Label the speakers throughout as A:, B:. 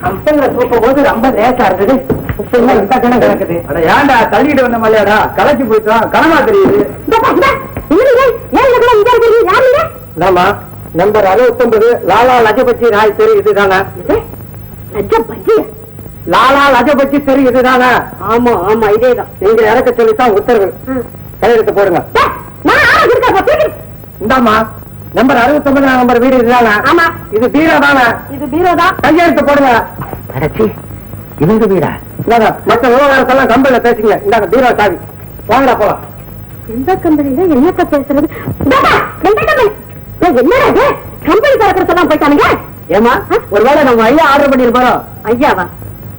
A: கம்பெனில தூக்கும் போது ரொம்ப லேசா இருந்தது. இந்த கணம் கிடக்குது. ஏன்டா தள்ளிட்டு வந்த மல்லையாடா களைச்சு போயிட்டோம். கனமா தெரியுது. நம்பர் 69 லாலா லஜபதி ராய் தெரு இதுதானே? லாலா லஜபதி தெரு இதுதானே? ஆமா ஆமா இதேதான். நீங்க இறக்க சொல்லித்தான் உத்தரவு. கையெழுத்து போடுங்க. இந்தாமா நம்பர் 69 நம்பர் வீடு இதுதானே? ஆமா. இது பீரோ தானே? இது பீரோ தான். கையெழுத்து போடுங்க. இவங்க வீடா? மற்ற விவகாரத்தெல்லாம் கம்பெனில பேசுங்க. இந்தாங்க பீரோ சாவி. வாங்கடா போலாம்.
B: எந்த கம்பெனில என்னத்த பேசுறது? என்ன கம்பெனி திறக்கிறதெல்லாம் போயிட்டானுங்க.
A: ஏமா ஒருவேளை நம்ம ஐயா ஆர்டர் பண்ணிருப்போம்.
B: ஐயாவா?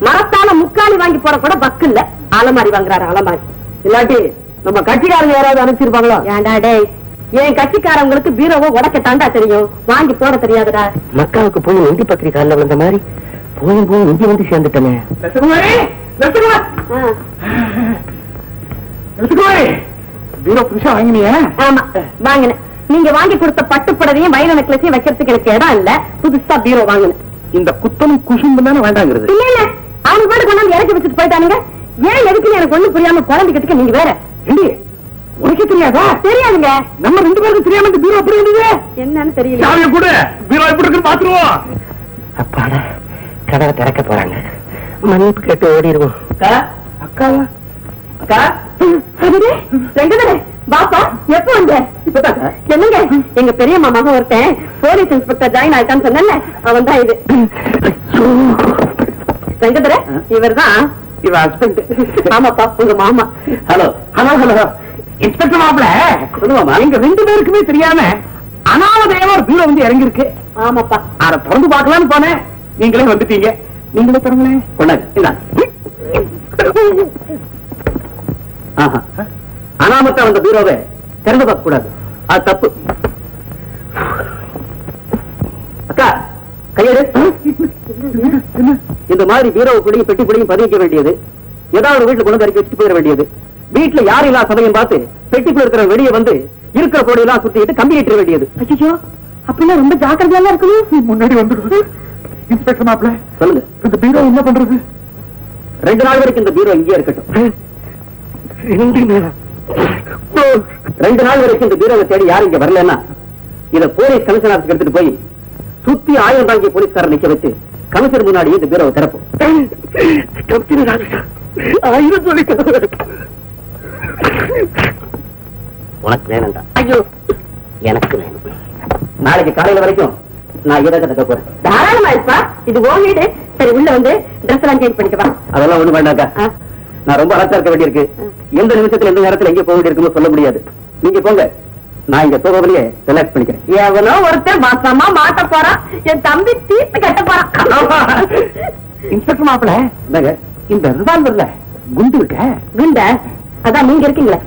B: மரத்தால முக்காலி வாங்கி போட கூட பக்கு இல்ல. அலமாரி வாங்குறாரு அலமாரி.
A: இல்லாட்டி நம்ம கட்சிக்காரங்க யாராவது அனுப்பிச்சிருப்பாங்களோ?
B: ஏண்டா டேய், என் கட்சிக்காரங்களுக்கு பீரோவை உடக்க தாண்டா தெரியும், வாங்கி போட தெரியாதுடா.
A: மக்காவுக்கு போய் இந்தி பத்திரிகைல வந்த மாதிரி போயும் போய் இந்தி வந்து சேர்ந்துட்டேனே. பீரோ புதுசா வாங்கினியா?
B: ஆமா வாங்கினேன். நீங்க வாங்கி கொடுத்த பட்டுப்படவையும் வயல நெக்லஸையும் வைக்கிறதுக்கு எனக்கு இடம் இல்ல. புதுசா பீரோ வாங்கினேன்.
A: இந்த குத்தமும் குசும்பு தானே வேண்டாங்கிறது.
B: இல்ல இல்ல அவங்க பாட்டு கொண்டாந்து இறக்கி வச்சுட்டு போயிட்டானுங்க. ஏன் எதுக்குன்னு எனக்கு ஒண்ணு புரியாம குழந்தைக்கிட்டு நீங்க வேற.
A: உனக்கு தெரியாதா?
B: தெரியாதுங்க.
A: நம்ம ரெண்டு பேருக்கு தெரியாம இந்த பீரோ எப்படி இருந்தது
B: என்னன்னு தெரியல.
A: சாவியை கூட பீரோ எப்படி இருக்குன்னு பாத்துருவோம். அப்பாடா கதவை திறக்க போறாங்க. மன்னிப்பு கேட்டு ஓடிடுவோம். அக்கா அக்காவா? அக்கா
B: பாப்பா எப்ப வந்த? என்னங்க எங்க பெரிய மாமா ஒருத்தன் போலீஸ் இன்ஸ்பெக்டர் ஜாயின் ஆயிட்டான்னு சொன்ன அவன் தான் இது. வெங்கதர இவர் தான்
A: இவ ஹஸ்பண்ட்.
B: ஆமாப்பா உங்க மாமா.
A: ஹலோ ஹலோ ஹலோ இன்ஸ்பெக்டர் மாப்பிள சொல்லுவாமா, எங்க ரெண்டு பேருக்குமே தெரியாம அனாவதையமா ஒரு பீரோ வந்து இறங்கி இருக்கு.
B: ஆமாப்பா.
A: அத திறந்து பாக்கலாம்னு போனேன். நீங்களே வந்துட்டீங்க. நீங்களே திறங்களேன். கொண்டாங்க. அனாமத்தா அந்த பீரோவை திறந்து பார்க்க கூடாது. அது தப்பு. அக்கா கையெடு. இந்த மாதிரி பீரோவை கூடயும் பெட்டி கூடயும் பதிவிக்க வேண்டியது. ஏதாவது வீட்டுல கொண்டு இறக்கி வச்சுட்டு போயிட வேண்டியது. வீட்டுல யார் இல்லா சமயம் பார்த்து பெட்டிக்குள்ள இருக்கிற வெளியே வந்து இருக்கிற கோடையெல்லாம் சுத்திட்டு கம்பி ஏற்ற வேண்டியது.
B: ஐயோ அப்படின்னா ரொம்ப ஜாக்கிரதையா இருக்கணும்.
A: முன்னாடி வந்துடும். இன்ஸ்பெக்டர் மாப்பிள சொல்லுங்க, இந்த பீரோ என்ன பண்றது? 2 நாள் வரைக்கும் இந்த பீரோ இங்கே இருக்கட்டும். 2 நாள் வரைக்கும் இந்த பீரோவை தேடி யாரும் இங்க வரலன்னா இத போலீஸ் கமிஷனர் ஆபீஸ்க்கு எடுத்துட்டு போய் சுத்தி 1000 ரூபாய்க்கு போலீஸ்காரர் நிக்க வச்சு கமிஷனர் முன்னாடி இந்த பீரோவை திறப்போம். உனக்கு வேணும்டா? ஐயோ எனக்கு வேணும். நாளைக்கு காலையில வரைக்கும் நான் இதை கட்ட போறேன்.
B: தாராளமா இருப்பா, இது ஓ வீடு. சரி உள்ள வந்து ட்ரெஸ் எல்லாம் சேஞ்ச் பண்ணிட்டு வா.
A: அதெல்லாம் ஒண்ணு வேண்டாக்கா, நான் ரொம்ப அலர்ட்டா இருக்க வேண்டியிருக்கு. எந்த நிமிஷத்துல எந்த நேரத்துல எங்க போக வேண்டியிருக்குன்னு சொல்ல முடியாது. நீங்க போங்க, நான் இங்க போகவிலேயே ரிலாக்ஸ் பண்ணிக்கிறேன்.
B: எவனோ ஒருத்தர் மாசமா மாட்ட போறான், என் தம்பி தீர்த்து கட்ட போறான்.
A: இன்ஸ்பெக்டர் மாப்பிள இந்த ரிவால்வர்ல குண்டு இருக்க.
B: குண்ட அதான் நீங்க இருக்கீங்களே.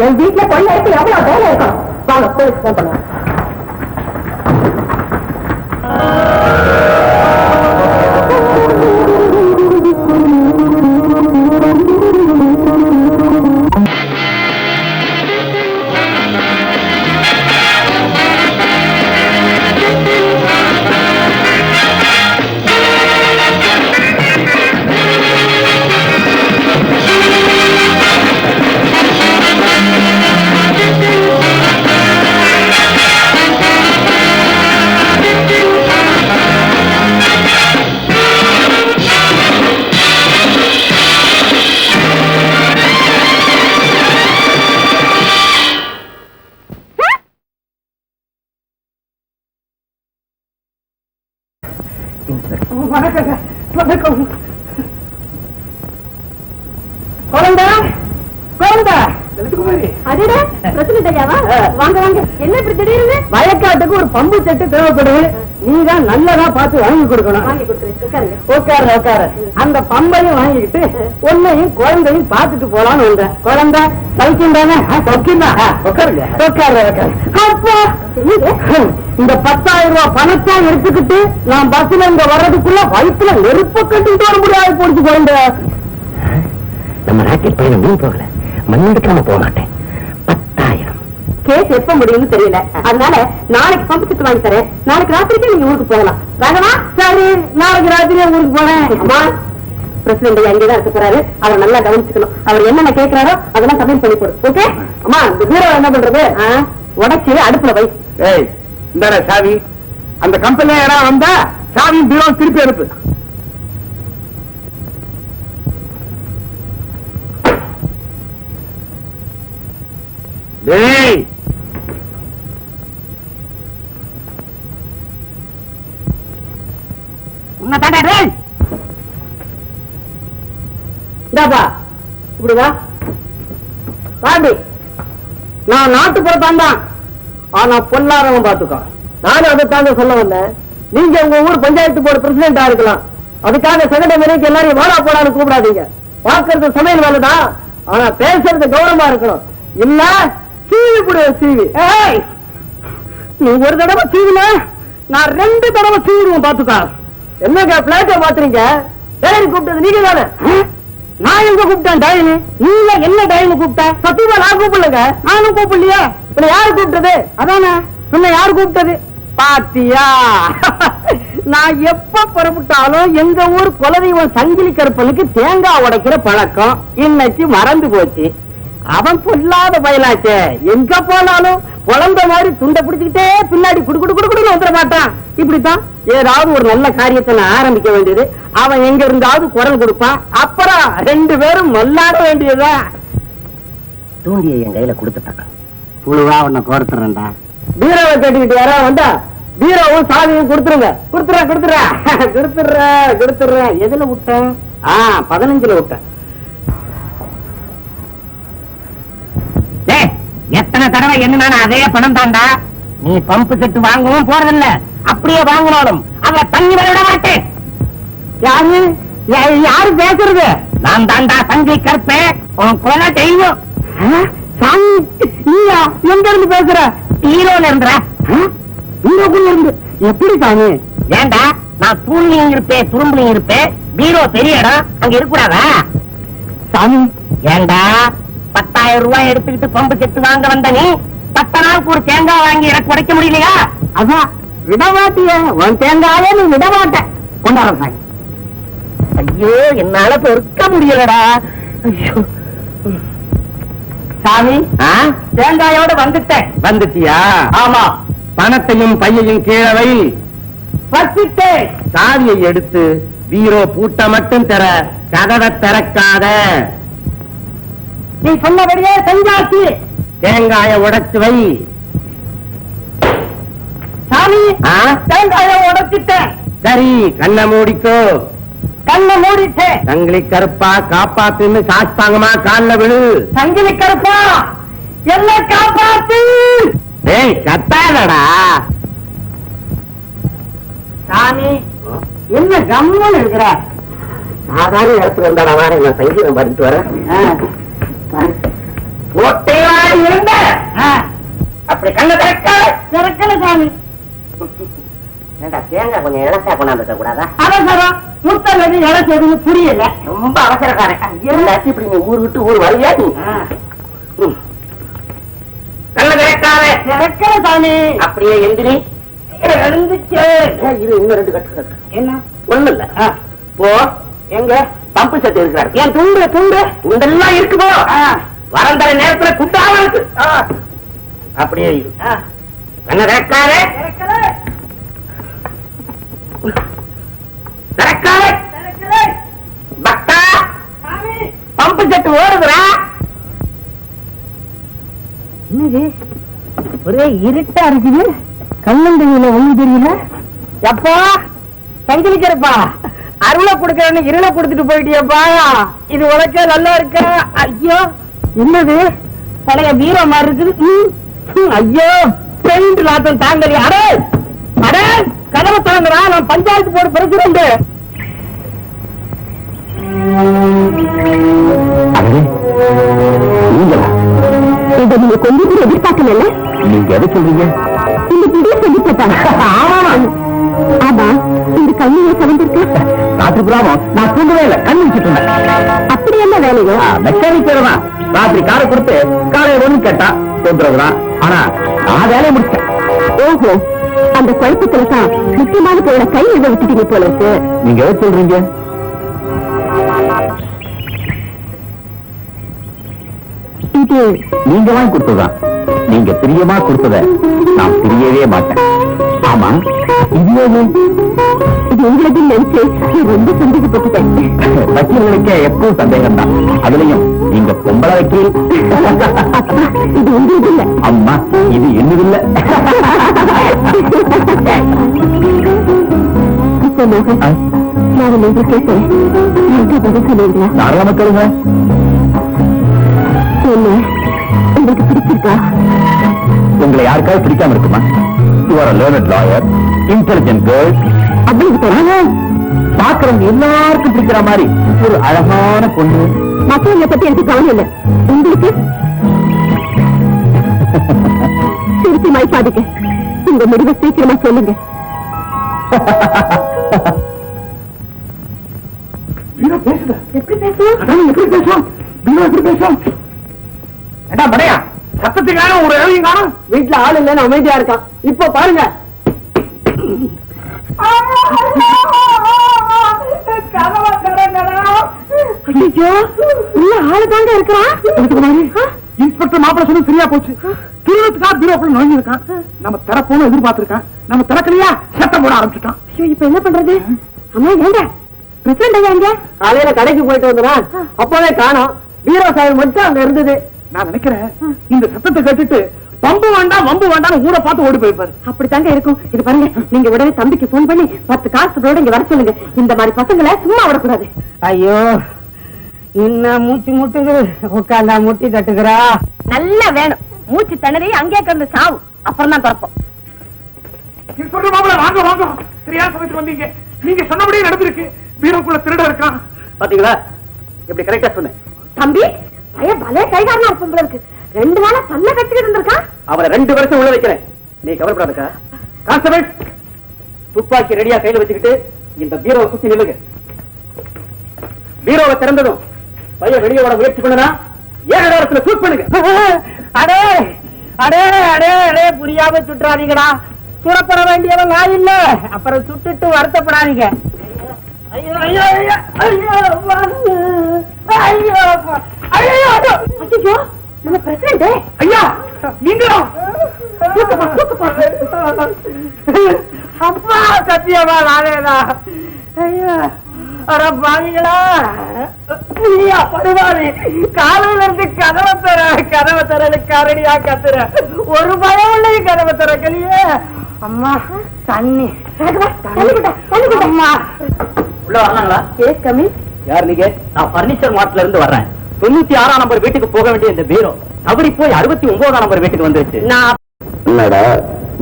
B: என் வீட்டுல கொள்ளைக்கு எவ்வளவு வேலை இருக்கும். வாங்க போலீஸ் போன் பண்ணுவாங்க. அடடே, பிரசிடென்ட் ஐயாவா? வாங்க வாங்க. என்ன இப்படி திடீர்னு?
A: வயக்காட்டுக்கு ஒரு பம்பு செட்டு தேவைப்படுது. நீதான் நல்லதா பார்த்து வாங்கி கொடுக்கணும்.
B: வாங்கி கொடுக்குறேன். உட்காருங்க.
A: உட்காரு உட்காரு. அந்த பம்பையும் வாங்கிக்கிட்டு உன்னையும் குழந்தையும் பார்த்துட்டு போலான்னு வந்தேன். குழந்தை சௌக்கியம் தானே? சௌக்கியம் தான். உட்காருங்க உட்காரு உட்காரு. அப்பா, இந்த 10,000 ரூபாய் பணத்தை எடுத்துக்கிட்டு நான் பஸ்ல இங்க வர்றதுக்குள்ள வயிற்றுல நெருப்பு கட்டிட்டு வர முடியாது போடுச்சு குழந்தை. நம்ம ராக்கெட் பையன் மீன் போகல, மண்ணெடுக்காம போக மாட்டேன். 10,000
B: கேஸ் எப்ப முடியும்னு தெரியல. அதனால நாளைக்கு பம்பு செட்டு வாங்கி தரேன். நாளைக்கு ராத்திரிக்கு நீங்க ஊருக்கு போகலாம். ராகவா?
A: சரி, நாளைக்கு ராத்திரியே ஊருக்கு போறேன்.
B: அம்மா, பிரசிடென்ட் ஐயா இங்கதான் இருக்க போறாரு. அவர் நல்லா கவனிச்சுக்கணும். அவர் என்னென்ன கேட்கிறாரோ அதெல்லாம் சமையல் பண்ணி போடு. ஓகே?
A: அம்மா, இந்த பீரோ என்ன பண்றது?
B: உடைச்சு அடுப்புல வை.
A: ஏய், இந்த சாவி. அந்த கம்பெனில யாராவது வந்தா சாவி பீரோ திருப்பி அனுப்பு. டேய், உன்னை தாண்டா டேய். இந்தாப்பா, இப்படி வா. பாண்டி, நான் நாட்டுப்புறத்தான் தான். ஆனா பொல்லாதவன் பாத்துக்கோ. நானும் அதை தாங்க சொல்ல வந்தேன். நீங்க உங்க ஊர் பஞ்சாயத்து போர்டு பிரசிடென்டா இருக்கலாம். அதுக்காக சகட முறைக்கு எல்லாரையும் வாடா போடான்னு கூப்பிடாதீங்க. பார்க்கறது சமையல் வேலைதான். ஆனா பேசுறது கௌரவமா இருக்கணும். இல்ல சீவி கூடிய சீவி. ஏய், நீ ஒரு தடவை சீவின, நான் 2 தடவை சீவிடுவோம் பாத்துக்கா. என்னங்க பிளாட்ட மாத்துறீங்க? டயரி கூப்பிட்டது நீங்க தானே? நான் எங்க கூப்பிட்டேன் டயனு? நீங்க என்ன டயனு கூப்பிட்ட? சத்தியமா நான் கூப்பிடலங்க. நானும் கூப்பிடலையா? இப்ப யாரு கூப்பிட்டது? அதானே சொன்ன. யாரு கூப்பிட்டது? பாத்தியா? நான் எப்ப புறப்பட்டாலும் எங்க ஊர் குலதெய்வம் சங்கிலி கருப்பனுக்கு தேங்காய் உடைக்கிற பழக்கம் இன்னைக்கு மறந்து போச்சு. அவன் பொல்லாத பயலாச்சே. எங்க போனாலும் குழந்தை மாதிரி துண்டை பிடிச்சுக்கிட்டே பின்னாடி குடுக்குன்னு வந்துட மாட்டான். இப்படித்தான் ஏதாவது ஒரு நல்ல காரியத்தை நான் ஆரம்பிக்க வேண்டியது. அவன் எங்க இருந்தாவது குரல் கொடுப்பான். அப்புறம் 2 பேரும் மல்லாட வேண்டியதா. தூண்டியை என் கையில கொடுத்துட்டான். புழுவா உன்னை கோர்த்துறேன்டா. பீரோவை கேட்டுக்கிட்டு யாராவது வந்தா பீரோவும் சாவியும் கொடுத்துருங்க. கொடுத்துறேன். எதுல விட்டேன்? 15ல விட்டேன். எத்தனை தடவை என்ன அதே பணம் தாண்டா. நீ பம்பு செட்டு வாங்கவும் போறதில்ல. அப்படியே வாங்கினாலும் அத தண்ணி விட மாட்டேன். யாரு பேசுறது? நான் தாண்டா சங்கி கற்பேன். உன் கொலை தெய்வம். நீயா எங்க இருந்து பேசுற? ஹீரோல இருந்துற. இருந்து எப்படி சாமி? ஏண்டா, நான் தூண்லையும் இருப்பேன் துரும்புலையும் இருப்பேன். பீரோ பெரிய இடம், அங்க இருக்கக்கூடாதா சாமி? ஏண்டா 10,000 ரூபாய் எடுத்துக்கிட்டு பம்பு செட்டு வாங்க வந்த நீ 10 நாளுக்கு ஒரு தேங்காய் வாங்கி எனக்கு உடைக்க முடியலையா? அதான் விடமாட்டிய. உன் தேங்காயே நீ விடமாட்ட. கொண்டாட சாமி. ஐயோ, என்னால பொறுக்க முடியலடா. ஐயோ சாமி, தேங்காயோட வந்துட்டேன். வந்துட்டியா? ஆமா. பணத்தையும் பையையும் கீழே வை. வச்சிட்டேன். சாவியை எடுத்து பீரோ பூட்ட மட்டும் தர, கதவை திறக்காத. நீ சொன்னபடியே செஞ்சாச்சு. தேங்காய உடைச்சு வை. சாமி, தேங்காய உடைச்சிட்டேன். சரி, கண்ணை மூடிக்கோ. கண்ணை மூடிட்டேன். சங்கிலி கருப்பா காப்பாத்துன்னு சாஸ்தாங்கமா கால்ல விழு. சங்கிலி கருப்பா என்ன காப்பாத்து. ஏய், கத்தாதடா சாமி. என்ன கம்முன்னு இருக்கிற? சாதாரண இடத்துல இருந்தாடா. வார நான் சங்கீதம் படிச்சுட்டு வரேன். இருந்த அப்படி கண்ண திறக்கல சாமி. தேங்காய் கொஞ்சம் இலசா கொண்டாந்து கூடாதா? அவசரம் முத்தலது இலசதுன்னு புரியல. ரொம்ப அவசரக்காரன். இப்படி நீ ஊர் விட்டு ஊர் வரையா? நீ கண்ண திறக்கல சாமி. அப்படியே எந்திரி. எழுந்துச்சு. இது இன்னும் 2 கட்டு. என்ன? ஒண்ணு இல்ல. போ. எங்க பம்பு செட்டு இருக்கிறார். ஏன் துண்டெல்லாம் இருக்குதோ? வரந்தர நேரத்துல குட்டாவ இருக்கு. அப்படியே இரு. கண்ண திறக்காதே. பக்தா, பம்பு செட்டு ஓடுதுரா. என்னது ஒரே இருட்டா இருக்குது. கண்ணந்தீவில ஒண்ணு தெரியல. எப்பா சங்கிலிக்கிறப்பா, அருளை கொடுக்கறன்னு இருளை கொடுத்துட்டு போயிட்டியப்பா. இது உனக்கே நல்லா இருக்க. ஐயோ, என்னது
B: பழைய பீரோ மாதிரி இருக்குது.
A: ஐயோ பெயிண்ட் லாத்தம் தாங்கடி. அடே அடே கதவை தாங்கடா, நான் பஞ்சாயத்து போர்டு பிரசிடண்ட்.
B: இதை நீங்க கொஞ்சம் கூட எதிர்பார்க்கல.
A: நீங்க எதை சொல்றீங்க?
B: இந்த புதிய சொல்லிட்டாங்க. ஆமா, இந்த கண்ணியை கலந்துருக்கு.
A: ராத்திரி புறாமம் நான் தூங்கவே இல்லை, கண் வச்சுட்டு இருந்தேன்.
B: அப்படி என்ன வேலையோ?
A: மெக்கானிக் பேர் தான். ராத்திரி காரை கொடுத்து காலையில ஒண்ணு கேட்டா தொந்தரவுதான். ஆனா நான் வேலையை முடிச்சேன்.
B: ஓஹோ, அந்த குழப்பத்துல தான் முக்கியமான பொருளை கையில் விட்டுட்டீங்க போல இருக்கு.
A: நீங்க எதை சொல்றீங்க?
B: இது
A: நீங்க வாங்கி கொடுத்ததுதான். நீங்க பிரியமா கொடுத்தத நான் பிரியவே மாட்டேன். ஆமா, இது
B: உங்களுக்கு நினைச்சு ரொம்ப சந்தேகப்பட்டுட்டேன்.
A: வக்கீல்களுக்கே எப்பவும் சந்தேகம் தான். அதுலயும் நீங்க பொம்பளை வக்கீல்.
B: இது உங்களுக்கு இல்ல.
A: அம்மா, இது என்னதில்ல.
B: நான் நீங்க கேட்டேன், பதில் சொல்லுவீங்களா?
A: தாராளமா கேளுங்க.
B: என்ன உங்களுக்கு பிடிச்சிருக்கா?
A: உங்களை யாருக்காவது பிடிக்காம இருக்குமா? You are a learned lawyer, intelligent girl.
B: அப்படி
A: பாக்குறவங்க எல்லாருக்கும் பிடிக்கிற மாதிரி ஒரு அழகான பொண்ணு.
B: மற்றவங்களை பத்தி எனக்கு கவலை இல்லை. உங்களுக்கு திருச்சி மயப்பாதுக்கு உங்க முடிவை சீக்கிரமா சொல்லுங்க. எப்படி பேசுவோம்?
A: சத்தத்துக்கான ஒரு எழுதியும் காணும். வீட்டுல ஆள் இல்லைன்னு அமைதியா இருக்கான். இப்ப பாருங்க.
B: ஐயோ, உள்ள ஆளு தாங்க இருக்கிறான்.
A: இன்ஸ்பெக்டர் மாப்பிள்ள சொல்லி சரியா போச்சு. திருவத்துக்காக பீரோக்குள்ள நுழைஞ்சிருக்கான். நம்ம திறப்போன்னு எதிர்பார்த்திருக்கான். நம்ம திறக்கலையா சத்தம் போட ஆரம்பிச்சுட்டான்.
B: ஐயோ, இப்ப என்ன பண்றது? அம்மா ஏங்க பிரசிடண்ட் ஐயா எங்க?
A: காலையில கடைக்கு போயிட்டு வந்தா அப்பவே காணோம். பீரோ சாயல் மட்டும் அங்க இருந்தது. நான் நினைக்கிறேன் இந்த சத்தத்தை கேட்டுட்டு பம்பு வேண்டாம் வம்பு வேண்டாம் ஊரை பார்த்து ஓடி போயிருப்பாரு.
B: அப்படித்தாங்க இருக்கும். இது பாருங்க, நீங்க உடனே தம்பிக்கு போன் பண்ணி 10 காசுகளோட இங்க வர சொல்லுங்க. இந்த மாதிரி பசங்களை சும்மா விடக்கூடாது.
A: ஐயோ, இன்னும் மூச்சு முட்டுது. உட்காந்தா முட்டி தட்டுக்கிறா.
B: நல்லா வேணும். மூச்சு திணறி அங்கே கிடந்து சாவு. அப்புறம் தான் திறப்போம்.
A: வாங்க வாங்க, சரியா சமைச்சு வந்தீங்க. நீங்க சொன்னபடியே நடந்திருக்கு. பீரோக்குள்ள திருட இருக்கான். பாத்தீங்களா? எப்படி கரெக்டா சொன்னேன்.
B: தம்பி பையன் பலே கைகாரனா இருக்கும் போல இருக்கு. 2 நாளா பல்ல கட்டிக்கிட்டு இருந்திருக்கான்.
A: அவரை 2 வருஷம் உள்ள வைக்கிறேன். நீ கவலைப்படாதக்கா. கான்ஸ்டபிள், துப்பாக்கி ரெடியா கையில வச்சுக்கிட்டு இந்த பீரோவை சுத்தி நில்லுங்க. பீரோவை திறந்ததும் பையன் வெளியே வர முயற்சி பண்ணனா 7 நேரத்துல சூட் பண்ணுங்க. அடே அடே அடே அடே, புரியாம சுட்டுறாதீங்கடா. சுடப்பட வேண்டியவன் நான் இல்ல. அப்புறம் சுட்டுட்டு வருத்தப்படாதீங்க. ஐயோ ஐயோ ஐயோ ஐயோ ஐயோ ஐயோ
B: ஐயோ, நம்ம பிரசிடண்ட்.
A: ஐயா, நீங்களா? அப்பா சத்தியமா நானேதா? ஐயா, அட பாவிங்களா, நீயா படுவாரி. காலையில இருந்து கதவை தர கரடியா கத்துற. ஒரு பயம் இல்லை கதவை திறக்கலையே. அம்மா தண்ணி. அம்மா உள்ள வரலாங்களா?
B: எஸ் கம்மி.
A: யார் நீங்க? நான் பர்னிச்சர் மார்ட்ல இருந்து வர்றேன். 96ஆம் நம்பர் வீட்டுக்கு போக வேண்டிய இந்த பீரோ தவறி போய் 69ஆம் நம்பர் வீட்டுக்கு வந்துருச்சு.
B: நான்
A: என்னடா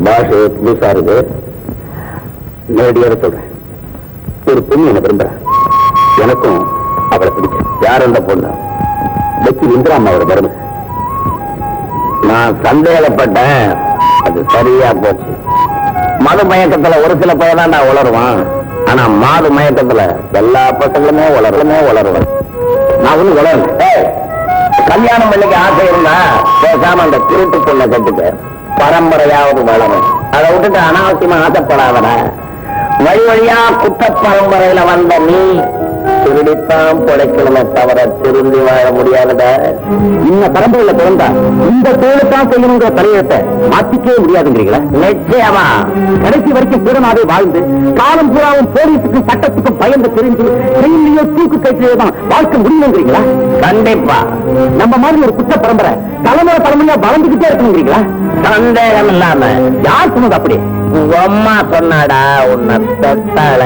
A: பாஷை புதுசா இருக்கு? நேரடியாக சொல்றேன். ஒரு பொண்ணு என்ன விரும்புறேன். எனக்கும் அவளை பிடிச்சு. யார் அந்த பொண்ணு? வெற்றி இந்திரா அம்மாவோட மருமக. நான் சந்தேகப்பட்டேன், அது சரியா போச்சு. மது மயக்கத்துல ஒரு சில பையன் தான் நான் உளருவான். ஆனா மாது மயக்கத்துல எல்லா பசங்களுமே உளருவேன். நான் ஒண்ணு உளரல. கல்யாணம் பண்ணிக்க ஆசை இருந்தா பேசாம அந்த திருட்டு பொண்ணை கட்டுக்க. பரம்பரையாவது வளரும். அதை விட்டுட்டு அனாவசியமா ஆசைப்படாதன. வழி வழியா குத்த பரம்பரையில வந்த நீ திருடித்தான் பிழைக்கணுமே தவிர திருந்தி வாழ முடியாதத. இந்த பரம்பரையில பிறந்தா இந்த தொழில்தான் செய்யணுங்கிற தலையத்தை மாத்திக்கவே முடியாதுங்கிறீங்களா? நிச்சயமா கடைசி வரைக்கும் பூரமாவே வாழ்ந்து காலம் பூராவும் போலீஸுக்கும் சட்டத்துக்கும் பயந்து தெரிஞ்சு செயலியோ தூக்கு கைட்டிலேதான் வாழ்க்கை முடியுங்கிறீங்களா? கண்டிப்பா. நம்ம மாதிரி ஒரு குற்ற பரம்பரை தலைமுறையா வளர்ந்துகிட்டே இருக்கணுங்கிறீங்களா? சந்தேகம் இல்லாம. யார் சொன்னது அப்படி? உங்க அம்மா சொன்னாடா. உன்னை பெத்தால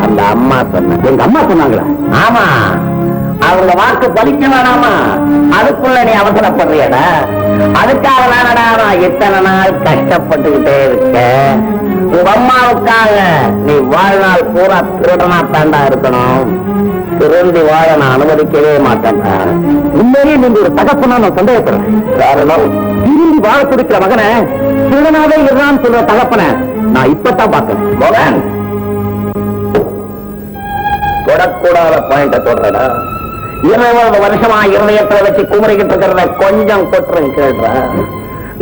A: அந்த அம்மா சொன்ன. எங்க அம்மா சொன்னாங்களா? ஆமா. அவங்க வாக்கு பலிக்க வேணாமா? அதுக்குள்ள நீ அவசரப்படுறியடா? அதுக்காக நானடா எத்தனை நாள் கஷ்டப்பட்டுக்கிட்டே இருக்க. உங்க அம்மாவுக்காக நீ வாழ்நாள் பூரா திருடனா தாண்டா இருக்கணும். திருந்தி வாழ நான் அனுமதிக்கவே மாட்டேன்டா. உண்மையே நீங்க ஒரு தகப்பனா நான் சந்தேகப்படுறேன். காரணம், திரும்பி வாழ துடிக்கிற மகனை திருடனாவே இருறான்னு சொல்ற தகப்பனை நான் இப்பதான் பார்க்கிறேன். மகன் தொடக்கூடாத பாயிண்ட தொடரடா. 20 வருஷமா இருதயத்தை வச்சு குமரிக்கிட்டு இருக்கிறத கொஞ்சம் கொட்டுறேன் கேள்றா.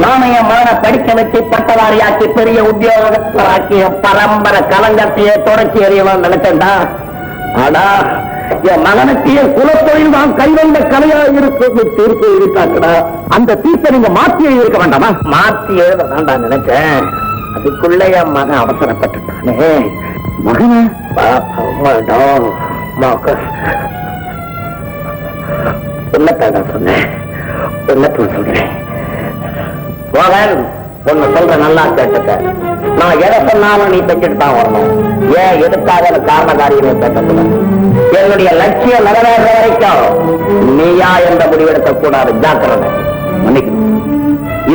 A: நானும் என் மகனை படிக்க வச்சு பட்டதாரியாக்கி பெரிய உத்தியோகத்தராக்கிய பரம்பரை கலங்கத்தையே தொடச்சி எறியணும்னு நினைச்சேன்டா. ஆனா என் மகனுக்கு என் குலத்தொழில் தான் கைவந்த கலையா இருக்கு தீர்ப்பு எழுதிட்டாக்கடா. அந்த தீர்ப்பை நீங்க மாற்றி எழுதியிருக்க வேண்டாமா? மாற்றி எழுத வேண்டாம் நினைச்சேன். அதுக்குள்ள என் மகன் அவசரப்பட்டுட்டானே. மகனா சொல்லத்தான் சொன்னேன். சொல்றேன் மகன், ஒன்னு சொல்ற நல்லா கேட்டுக்க. நான் எதை சொன்னாலும் நீ செஞ்சுட்டு தான் வரணும். ஏன் எதுக்காக காரண காரியம் கேட்டது? என்னுடைய லட்சியம் நிறைவேற வரைக்கும் நீயா என்ற முடிவெடுக்க கூடாது. ஜாக்கிரதை. மன்னிக்கணும்,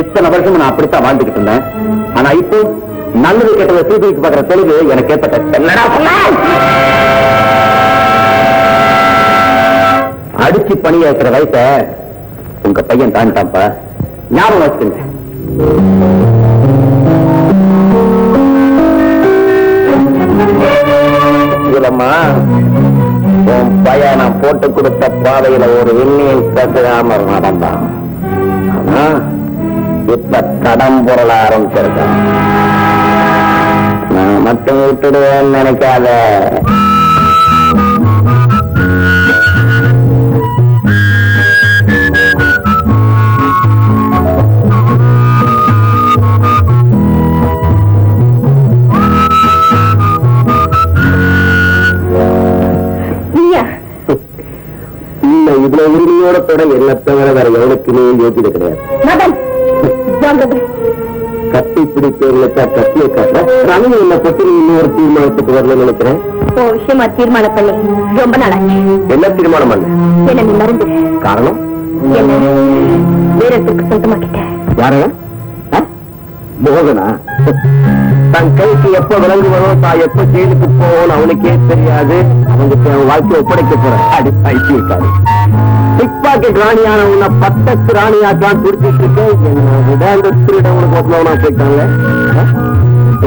A: இத்தனை வருஷம் நான் அப்படித்தான் வாழ்ந்துகிட்டு இருந்தேன். ஆனா இப்போ நல்லது கேட்டதை சீதைக்கு பார்க்கிற தெளிவு எனக்கு ஏற்பட்ட. என்னடா சொன்ன? அடிச்சு பணி வைக்கிற வயச உங்க பையன் தாண்டிட்டான்ப்பா. ஞாபகம் வச்சுக்கங்க. இல்லம்மா, உன் பையன் நான் போட்டு கொடுத்த பாதையில ஒரு விண்ணியில் பேசாம நடந்தான். ஆனா இப்ப தடம் பொருள ஆரம்பிச்சிருக்கான். நான் மட்டும் விட்டுடுவேன்னு நினைக்காத. இதுல உரிமையோட தொட என்ன தவிர வேற எவனுக்குமே யோசிக்க கிடையாது. கத்தி பிடிப்பா கத்தியை காட்டுற ரவி என்ன பத்தி இன்னொரு தீர்மானத்துக்கு வரல நினைக்கிறேன்.
B: விஷயமா தீர்மானம் பண்ணி ரொம்ப நாளாச்சு.
A: என்ன தீர்மானம் பண்ண?
B: என்ன நீ மருந்து
A: காரணம்
B: என்ன வேறத்துக்கு சொந்தமாக்கிட்ட.
A: யார? மோகனா? தன் கைக்கு எப்ப விலங்கு வரும், தான் எப்ப ஜெயிலுக்கு போவோம் அவனுக்கே தெரியாது. அவனுக்கு அவன் வாழ்க்கையை ஒப்படைக்க போற அடி பைத்தி இருக்காது. பிக் பாக்கெட் ராணியான உன்னை பட்டத்து ராணியாக்கான் துடிச்சிட்டு இருக்கேன். என்ன விட அந்த திருட உனக்கு ஒப்பளவனா போயிட்டாங்க.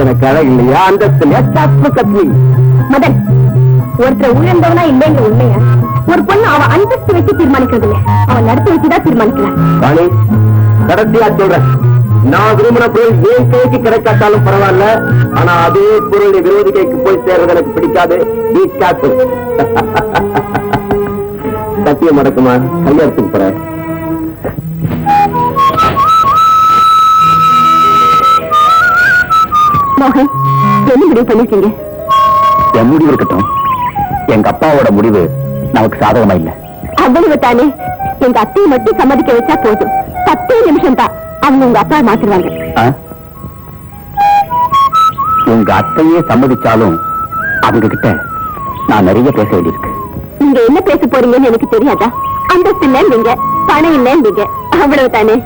A: எனக்கு அழகு இல்லையா, அந்தஸ்து இல்லையா, தப்பு கத்தி.
B: மதன், ஒருத்தர் உயர்ந்தவனா இல்லைங்கிற உண்மையா ஒரு பொண்ணு அவன் அந்தஸ்து வச்சு தீர்மானிக்கிறது இல்ல, அவன் நடத்தி வச்சுதான் தீர்மானிக்கிறான். ராணி,
A: கடைசியா சொல்றேன், நான் விரும்பின பொருள் ஏன் கைக்கு கிடைக்காட்டாலும் பரவாயில்ல. ஆனா அதே பொருள் விரோதி கைக்கு போய் சேர்றது எனக்கு பிடிக்காது. சத்தியம் நடக்குமா? கையெழுத்துக்கு போறேன்.
B: மோகன், என்ன முடிவு பண்ணிருக்கீங்க?
A: என் முடிவு இருக்கட்டும். எங்க அப்பாவோட முடிவு நமக்கு சாதகமா இல்ல.
B: அவ்வளவு தானே. எங்க அத்தையை மட்டும் சம்மதிக்க வச்சா போதும். 10 நிமிஷம் தான் அவங்க உங்க அப்பா மாத்திருவாங்க.
A: உங்க அத்தையே சம்மதிச்சாலும் அவங்க கிட்ட நான் நிறைய பேச வேண்டியிருக்கு.
B: நீங்க என்ன பேச போறீங்கன்னு எனக்கு தெரியாதா? அந்தஸ்து இல்லைங்க, பணம் இல்லைங்க, அவ்வளவு தானே.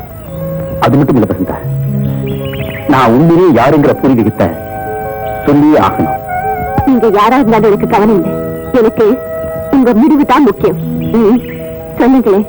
A: அது மட்டும் இல்ல பசந்தா, நான் உண்மையிலே யாருங்கிற புரிவு கிட்ட சொல்லியே ஆகணும்.
B: நீங்க யாரா இருந்தாலும் எனக்கு கவனம் இல்லை. எனக்கு உங்க முடிவு தான் முக்கியம். சொல்லுங்களே.